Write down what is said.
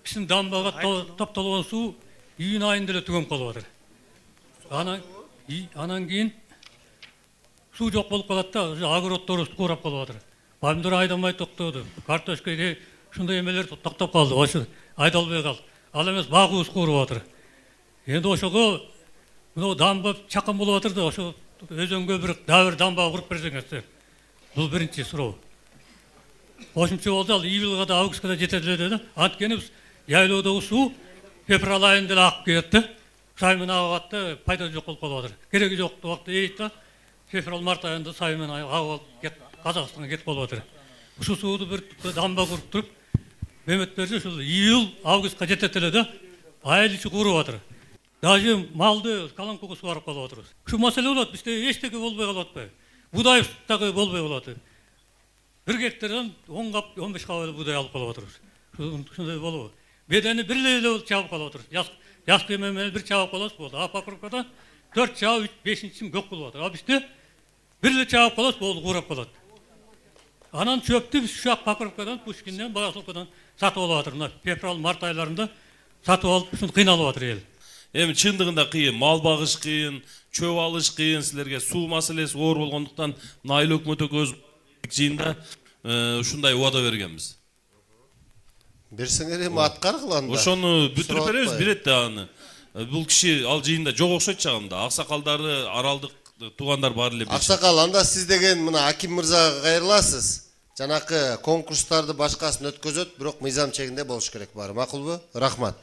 Bizim dambaga toптolgan su iyun ayında эле түгөнүп калып атыр. Анан кийин суу жок болуп калат да, огороддор куурап калып атыр. Помидор айдамай токтоду. Картошка ушундай эмелер токтоп калды. Ошо айдалбай калды. Ал эмес багыбыз кууруп атыр. Энди ошого мына дамба чакан болуп атыр да, ошо өзөнгө дагы бир дамба куруп берсеңиздер. Бул биринчи суроо. Кошумча болду, ал июлга да августка да жетет эле деди. Анткени биз яйлоодогу суу февраль айында эле агып кетти. Саймен агып атты, пайда жок болуп калып атыр. Кереги жок убакта эйт да, февраль март айында саймен агып алып Казакстанга кетип калып атыр. Ушул сууду бир дамба куруп туруп, Мемет берсе ушул июль августка жетет эле да, айыл ичи кууруп атыр. Даже малды каламкага сугарып калып атырбыз. Ушу маселе болот, бизде эчтеке болбой калып атпайбы? Будай дагы болбой калат. 1 гектардан 10 кап, 15 кап будай алып калып атырбыз. Ушундай болобу? Бедени бир эле чабып калып атырбыз. Жаз кыйма менен бир чабып калабыз болду. А покровкада 4 чабып, 5-чим көп болуп атыр. А бизде бир эле чабып калабыз болду, куурап калат. Анан чөптү биз ушак покровкадан, Пушкинден, Богословкадан сатып алып атыр. Мына февраль март айларында сатып алып, ушун кыйналып атыр эл. Эми чындыгында кыйын, мал багыш кыйын, чөп алыш кыйын, силерге суу маселеси оор болгондуктан айыл өкмөт өкүбүз жыйында ушундай убада бергенбиз. Берсеңер эми аткаргыла анда. Ошону бүтүрүп беребиз, бирет да аны. Бул киши ал жыйында жок окшойт чагымда. Аксакалдары, аралдык туугандар баары эле билишет. Аксакал, анда сиз деген мына Аким мырзага кайрыласыз. Жанакы конкурстарды башкасын өткөзөт, бирок мыйзам чегинде болуш керек баары. Макулбу? Рахмат.